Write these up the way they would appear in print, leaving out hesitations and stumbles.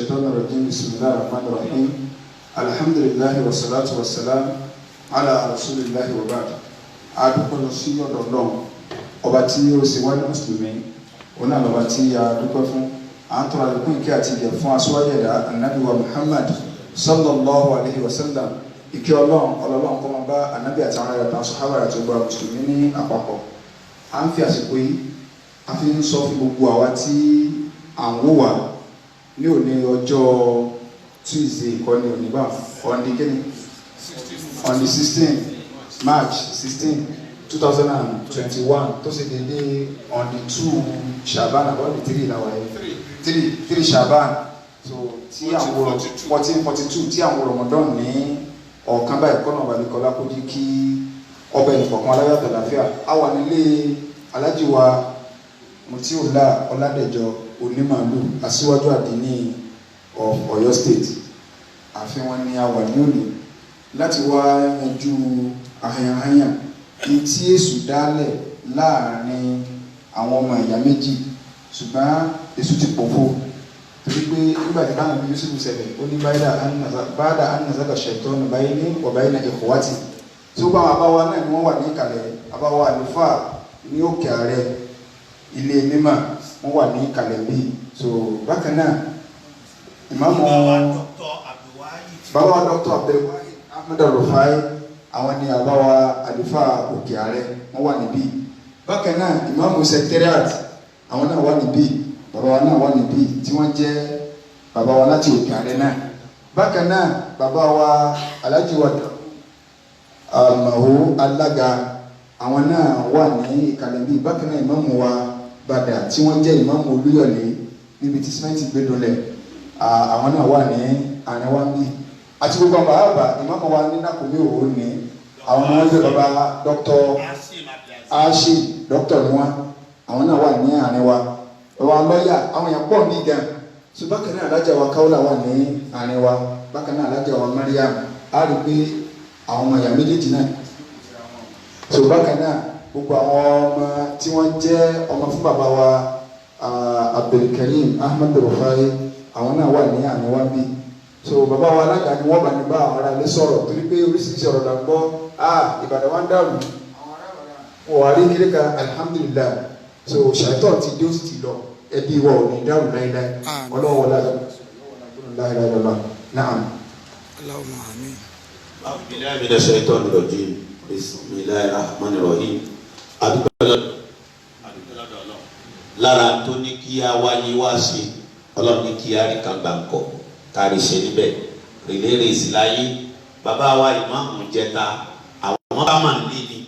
الشيطان الرجيم بسم الله الرحمن الرحيم الحمد لله والصلاة والسلام على رسول الله وبعد. adúpẹ́ lọ sí ọ̀dọ̀ Ọlọ́run ọba tí ó ṣe wá ní mùsùlùmí òun náà lọ́ba tí a dúpẹ́ fún à ń tọrọ àlékún ìkẹ́ àti ìgẹ̀ fún aṣíwájú ẹ̀dá anabi wa Muhammad sallallahu alayhi wa sallam ìkẹ́ Ọlọ́run kó máa bá anabi àti àwọn ẹ̀rọ àtàwọn sọ̀hábà àti ọgbà mùsùlùmí ní àpapọ̀. à ń fi àsìkò yìí a fi ń sọ fún gbogbo àwa tí à ń wò wá ní òní ọjọ́ Tuesday ìkọ́ni òní bá on the 16th March 16, 2021 tó ṣe dédé on the 2 Shaban about the 3 now 3 Shaban so tí àwọn 1442 tí àwọn Ramadan ní ọ̀kan báyìí kọ́nà ọ̀bàlẹ̀kọ́lá kó jí kí ọbẹ̀ ìfọ̀kan aláyàtọ̀ láfíà a wà nílé Alhaji wa Mutiula Ọládẹ̀jọ Onímàálù aṣíwájú àdínní of Ọ̀yọ́ State ààfin wọn ni a wà ní òní láti wá yanjú àhàyàn tí èṣù dálẹ̀ láàrin àwọn ọmọ ìyá méjì ṣùgbọ́n èṣù ti pòfo torí pé nígbà tí káwọn Yusuf ṣẹlẹ̀ ó ní báyìí anazaka ṣẹ̀tọ́nù báyìí ní ọ̀báyìí náà ìkọ̀wátì tí ó bá wọn abáwa náà ni wọ́n wà ní ìkàlẹ̀ abáwa àlùfáà ní òkè ààrẹ ilé mímọ́ wọ́n wà ní ìkàlẹ̀ bíi so bákan náà ìmáàmù bàbá wa Dr. Abdulwahid Ahmed Al-Rufai àwọn ni àbáwa àlùfáà òkè ààrẹ wọ́n wà níbí bákan náà ìmáàmù secretariat àwọn náà wà níbí bàbá wa náà wà níbí tí wọ́n jẹ́ bàbá wa láti òkè ààrẹ náà bákan náà bàbá wa Alhaji wa Mahu alága àwọn náà wà ní ìkàlẹ̀ bíi bákan náà ìmáàmù wa Bàdà tí wọ́n jẹ́ ìmáàmù Olúyọ̀lé níbi tí simenti gbé dolẹ̀ àwọn náà wà ní àárín wa bíi àti gbogbo àwọn bàbá ìmáàmù wa ní nàkúmí òwò ní àwọn ọmọ ẹgbẹ́ bàbá Dr. Ashim dókítà ni wọn àwọn náà wà ní àárín wa bàbá lọ́ọ̀yà àwọn èèyàn pọ̀ ní gan so bákan náà alájà wa Kaula wà ní àárín wa bákan náà alájà wa Mariam á rí pé àwọn ọmọ ìyá méjèèjì náà so bákan náà gbogbo àwọn ọmọ tí wọ́n jẹ́ ọmọ fún bàbá wa Abdulkarim Ahmed Rufai àwọn náà wà ní àárín wa bíi so bàbá wa alága ni wọ́n bá ní bá àwọn ará ilé sọ̀rọ̀ torí pé oríṣiríṣi ọ̀rọ̀ là ń gbọ́ Ìbàdàn wa ń dàrú wọ́n wà rí kílíkà alhamdulilayi so ṣàìtọ́ ti dé ó sì ti lọ ẹbí wa ò ní dàrú láíláí ọlọ́wọ́ láìláìlọ́lá náà. Allahumma amin. Billahi minash shaitani rajim bismillahir rahmanir rahim adúgbò lára tó ní kí a wáyé wá sí Ọlọ́run ní kí a rí kan gbàǹkọ́ kárí ṣe níbẹ̀ rèlérè ìsìláyé bàbá wa ìmáàmù jẹta àwọn bá mà ní ni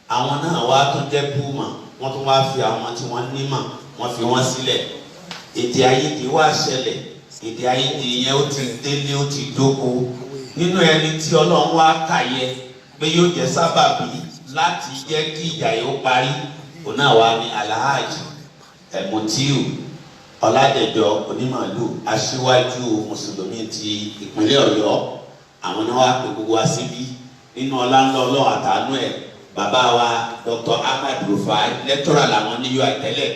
àwọn náà wá tún jẹ́ búmọ̀ wọ́n tún wá fi àwọn tí wọ́n nímọ̀ wọ́n fi wọ́n sílẹ̀ èdè àìyedè wá ṣẹlẹ̀ èdè àìyedè yẹn ó ti délé ó ti dóko nínú ẹni tí Ọlọ́run wá kàyẹ pé yóò jẹ́ sábàbí láti jẹ́ kí ìjà yìí ó parí òun náà wá ní Alhaji Mutiu Ọládẹ̀jọ Onímàálù aṣíwájú mùsùlùmí ti ìpínlẹ̀ Ọ̀yọ́ àwọn náà wá pé gbogbo wa síbí nínú ọlá ńlọ Ọlọ́run àtàánú ẹ̀ bàbá wa Dr. Ahmed Rufai lẹ́tọ́rà làwọn ní UI tẹ́lẹ̀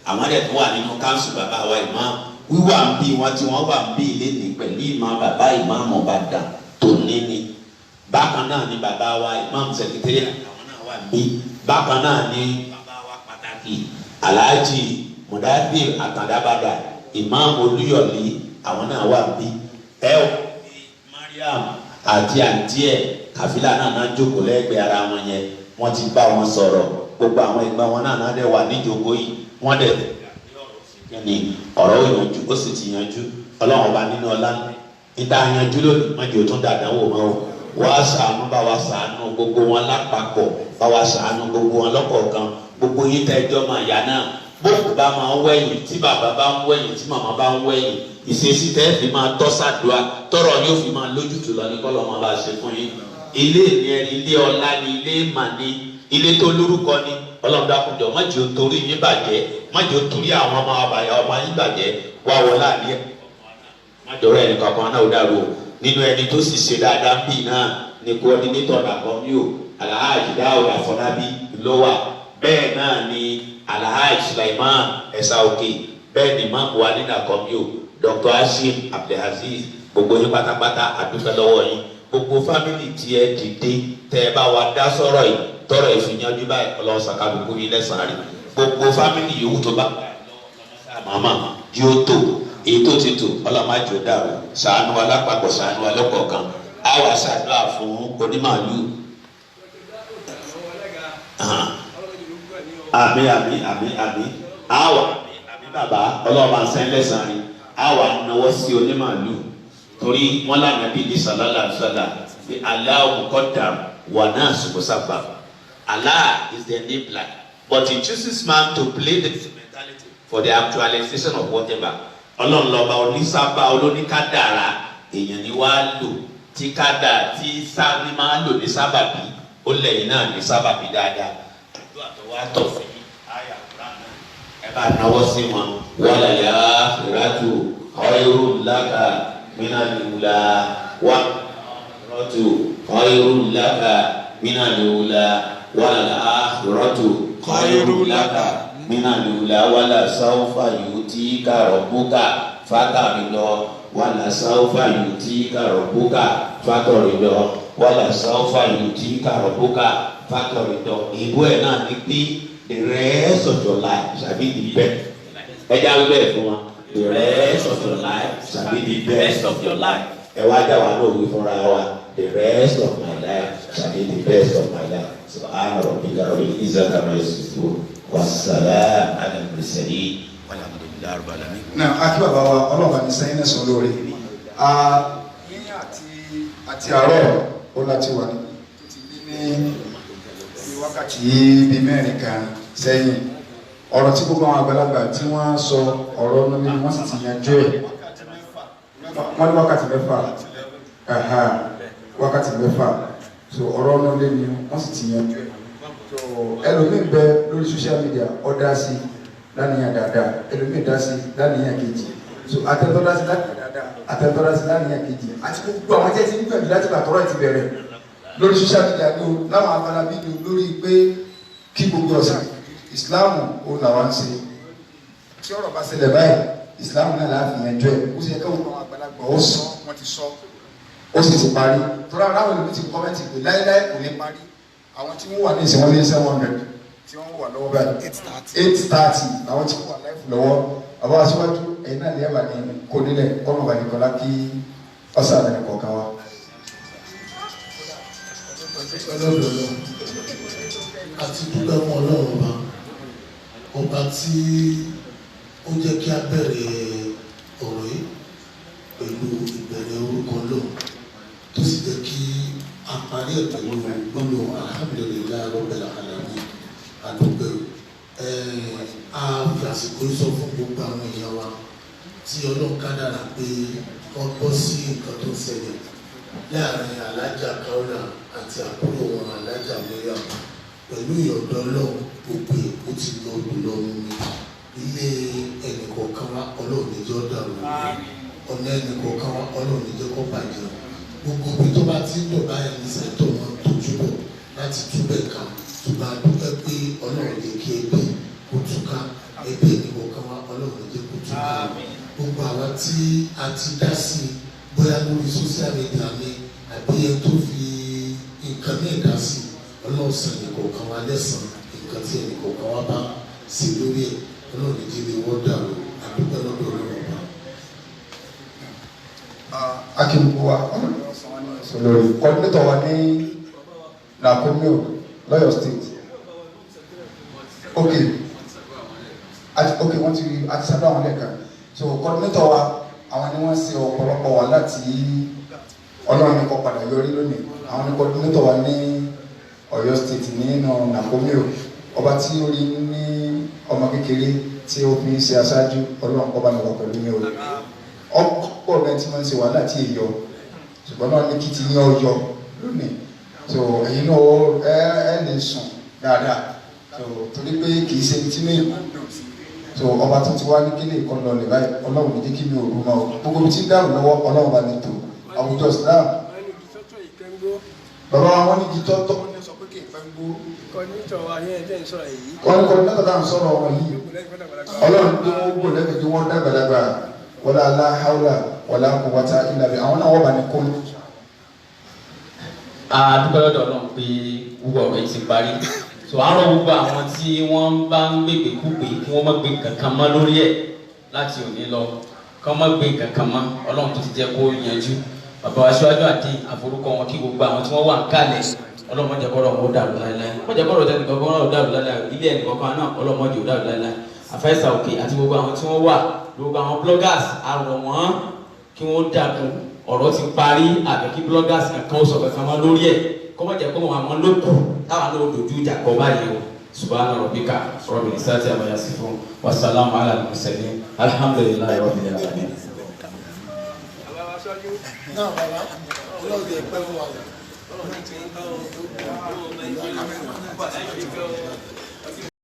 àwọn ẹ̀dẹ̀ tó wà nínú káńsù bàbá wa ìmọ̀ wíwà ń bí wọn tí wọ́n wà ń bí ilé ní pẹ̀lú ìmọ̀ bàbá ìmọ̀ Ìbàdàn tó ní ni bákan náà ni bàbá wa ìmọ̀ sẹkítẹ́rì àwọn náà wà ń bí bákan náà ni bàbá wa pàtàkì Alhaji Mudathir Àtàndàbàdà Imam Olúyọ̀lé àwọn náà wà bí ẹ ò Mariam àti àǹtí ẹ kàfílà náà jókòó lẹ́gbẹ̀ẹ́ ara wọn yẹn wọ́n ti bá wọn sọ̀rọ̀ gbogbo àwọn ẹgbẹ́ wọn náà dẹ̀ wà níjókòó yìí wọ́n dẹ̀ ní ọ̀rọ̀ ìyànjú ó sì ti yanjú Ọlọ́run ọba nínú ọlá níta yanjú lónìí wọ́n jẹ́ òtún dáadáa wò mọ́ o wá ṣàánú bá wa ṣàánú gbogbo wọn lápapọ̀ bá wa ṣàánú gbogbo wọn lọ́kọ̀ọ̀kan gbogbo yín tẹ́jọ́ máa yá náà bóòkù bá máa ń wẹ̀yìn tí bàbá bá ń wẹ̀yìn tí màmá bá ń wẹ̀yìn ìṣesí tẹ́ fi máa tọ́ sàdúrà tọrọ yóò fi máa lójútùú lọ ní kọ́lọ́ máa bá ṣe fún yín ilé ìyẹn ilé ọlá ni ilé ìmà ni ilé tó lórúkọ ni Ọlọ́run dákúnjọ má jẹ́ ó torí yín bàjẹ́ má jẹ́ ó torí àwọn ọmọ àbàyà ọmọ yín bàjẹ́ wá wọlé àlẹ́ má jọ̀rọ̀ ẹnì kankan náà ó dàrú nínú ẹni tó sì ṣe dáadáa bíi náà ní coordinator nàkọ́mí o Alhaji Dáúdà Afọlábí ló wà bẹ́ẹ̀ náà ni Alhaji Sulaiman Ẹ̀sà Òkè bẹ́ẹ̀ ni máàmù wa nínú àkọ́mí o Dr. Hashim Abdulaziz gbogbo yín pátápátá àdúpẹ́ lọ́wọ́ yín gbogbo fámìlì tí ẹ dìde tẹ́ ẹ bá wa dá sọ̀rọ̀ yìí tọrọ ìfìyànjú báyìí Ọlọ́run sàkàlùkù yín lẹ́sàn-án rí gbogbo fámìlì yòówù tó bá màmá yóò tó èyí tó ti tò ọlọ́màjò dàrú ṣàánú wa lápapọ̀ ṣàánú wa lọ́kọ̀ọ̀kan á wà ṣàdúrà fún onímàálù. àmín àmín àmín àmín á wà àmín bàbá ọlọ́ọ̀bà ń sẹ́ń lẹ́sàn-án rí á wà náwó sí onímàálù torí wọn lànà bíi ní sàlálà sàlá bí Allahu muqaddam wa nasu musabbab. Allah is the enabler but he chooses man to play the instrumentality for the actualization of whatever. Ọlọ́run lọ́ba onísábà olóníkádàrá èèyàn ni wàá lò tí kádà tí sábì máa lò ní sábàbí ó lẹ́yìn náà ní sábàbí dáadáa. Àdúrà tó wá tọ̀ fún yín àyà kúrán náà ẹ bá náwó sí wọn. wala al-akhiratu khayrun laka minal ula wala al-akhiratu khayrun laka minal ula wala al-akhiratu khayrun laka minal ula wala sawfa yutika rabbuka fatarida wala sawfa yutika rabbuka fatarida wala sawfa yutika rabbuka fatarida. Ìbú ẹ̀ náà ní pé the rest of your life shall be the best. Ẹ já wí bẹ́ẹ̀ fún wa. The rest of your life shall be the best of your life. Ẹ wá dá wa náà wí fúnra wa. The rest of my life shall be the best of my life. Subhana rabbika rabbil izzati amma yasifun. Wassalamu ala al-mursalin. Walhamdulillahi rabbil alamin. Náà akí bàbá wa ọlọ́ọ̀bá ní sẹ́yìn náà sọ lórí. Yíyìn àti àárọ̀ ó láti wà ní wákàtí bíi mẹ́rin kan sẹ́yìn. Ọ̀rọ̀ tí gbogbo àwọn àgbàlagbà tí wọ́n sọ ọ̀rọ̀ ọ̀nà ni wọ́n sì ti yanjú ẹ̀. Wọ́n ní wákàtí mẹ́fà. Wákàtí mẹ́fà. So ọ̀rọ̀ ọ̀nà lé ni wọ́n sì ti yanjú ẹ̀. So ẹlòmíì bẹ lórí social media ó dá sí lánìyàn dáadáa, ẹlòmíì dá sí lánìyàn kejì. So àtẹ̀tọ́ dá sí lánìyàn dáadáa, àtẹ̀tọ́ dá sí lánìyàn kejì. Àti gbogbo àwọn jẹ́ ti ń gbẹ̀mí láti bàtọ́rọ̀ ẹ̀ ti bẹ̀rẹ̀ lórí social media ní o láwọn abala bíi lórí pé kí gbogbo ọ̀sán ìsìláàmù ó làwọn ń ṣe. Tí ọ̀rọ̀ bá ṣẹlẹ̀ báyìí ìsìláàmù náà láàfin ẹjọ́ ẹ̀ ó sì yẹ káwọn àwọn àgbàlagbà ó sọ wọ́n ti sọ ó sì ti parí. Tọ́lá aráwọ̀ ìlú ti kọ́mẹ́ntì pé láéláé kò ní parí. Àwọn tí wọ́n wà ní ìsìn wọn ní 700 tí wọ́n wà lọ́wọ́ báyìí 830 àwọn tí wọ́n wà láìfù lọ́wọ́ àwọn aṣíwájú ẹ̀yin náà lẹ́yìn wà ní kó nílẹ̀ kọ́nà wà ní kọ́lá kí ọ̀sán àbẹ̀rẹ̀ kọ̀ọ̀kan wa. Àti dúpẹ́ fún Ọlọ́run ọba tí ó jẹ́ kí a bẹ̀rẹ̀ ọ̀rọ̀ yìí pẹ̀lú ìbẹ̀rẹ̀ orúkọ náà tó sì jẹ́ kí a parí ẹ̀ pẹ̀lú gbọ́dọ̀ alhamdulillahi rabbil alamin àdúgbò a fi àsìkò sọ fún gbogbo àwọn èèyàn wa tí Ọlọ́run kádàrá pé wọ́n bọ́ sí nǹkan tó ń ṣẹlẹ̀ láàrin alájà Kaola àti àbúrò wọn alájà Mariam pẹ̀lú ìyọ̀dọ̀ Ọlọ́run gbogbo èkó ti lọ lọ́rùn mi ilé ẹnìkọ̀ọ̀kan wa Ọlọ́run níjọ́ dàrú ọ̀nà ẹnìkọ̀ọ̀kan wa Ọlọ́run níjọ́ kọ́ bàjẹ́ gbogbo ibi tó bá ti ń dọ̀ báyìí ní sẹ́tọ̀ wọn tó túbọ̀ láti túbẹ̀ ká tó bá dúpẹ́ pé Ọlọ́run lè kí ẹbí kó túká ẹbí ẹnìkọ̀ọ̀kan wa Ọlọ́run níjọ́ kó túká gbogbo àwa tí a ti dá sí i bóyá lórí social media ni àbí ẹ tó fi nǹkan ní ẹ̀dá sí ọlọ́sàn ẹnìkọ̀ọ̀kan wa lẹ́sàn-án nǹkan tí ẹnìkọ̀ọ̀kan wa bá sí lórí ẹ̀ Ọlọ́run ìdílé wọ́n dàrú àdúgbò lọ́dọ̀ Ọlọ́run ọba. Akínbó wa lórí coordinator wa ní Nakomio lọ́yọ̀ state. Okay wọ́n ti àti sábà wọn lẹ́ka so coordinator wa àwọn ni wọ́n ṣe ọ̀pọ̀lọpọ̀ wà láti Ọlọ́run ní kó padà yọrí lónìí àwọn ni coordinator wa ní Ọ̀yọ́ state nínú Nakomio ọba tí ó rí ní ọmọ kékeré tí ó fi ń ṣe aṣáájú Ọlọ́run kó bá ní wà pẹ̀lú ní orí ọ̀pọ̀ rẹ̀ tí wọ́n ń ṣe wà láti èyọ ṣùgbọ́n náà ní kí ti ní ọyọ lónìí so ẹ̀yin náà ẹ lè sùn dáadáa so torí pé kì í ṣe tí ní so ọba tó ti wá ní kílè kan lọ lè báyìí Ọlọ́run ní kí mi ò rú máa gbogbo tí ń dáhùn lọ́wọ́ Ọlọ́run bá ní tò àwùjọ Islam bàbá wọn ní gitọ́ tọ́ ní sọ pé kì í fẹ́ gbó wọ́n ní kọ́ni náà dáhùn sọ̀rọ̀ wọn yìí Ọlọ́run ní wọ́n gbò lẹ́gbẹ̀ẹ́ tí wọ́n dàgbàdàgbà wala la hawla wala quwwata illa billah àwọn náà wọ́n bá ní kó. Adúpẹ́ lọ́dọ̀ Ọlọ́run pé gbogbo ọ̀rọ̀ yìí ti parí. So àárọ̀ gbogbo àwọn tí wọ́n bá ń gbègbè kúgbè kí wọ́n má gbé kankan mọ́ lórí ẹ̀ láti òní lọ kí wọ́n má gbé kankan mọ́ Ọlọ́run tó ti jẹ́ kó yanjú. Bàbá wa Aṣíwájú àdín àforúkọ wọn kí gbogbo àwọn tí wọ́n wà ń kalẹ̀ Ọlọ́run má jẹ́ kọ́rọ̀ wọn ó dàrú láéláé. Má jẹ́ kọ́rọ̀ tẹ́lẹ̀ kankan ó dàrú láéláé. Ilé ẹnì kankan náà Ọlọ́run má jẹ́ ó dàrú láéláé. Àfẹ́sà òkè àti gbogbo àwọn tí wọ́n wà gbogbo àwọn bloggers àrọ̀ wọ́n kí wọ́n dàkún ọ̀rọ̀ ti parí àbẹ̀kí bloggers kankan ó sọ kankan mọ́ lórí ẹ̀ kọ́mọ jẹ́ kó àwọn lókù táwọn ló dojú ìjà kọ báyìí o subhana rabbika rabbil izzati amma yasifun wa salamun ala al-mursalin alhamdulillahi rabbil alamin. náà bàbá ọlọ́run ti pẹ́ fún wa.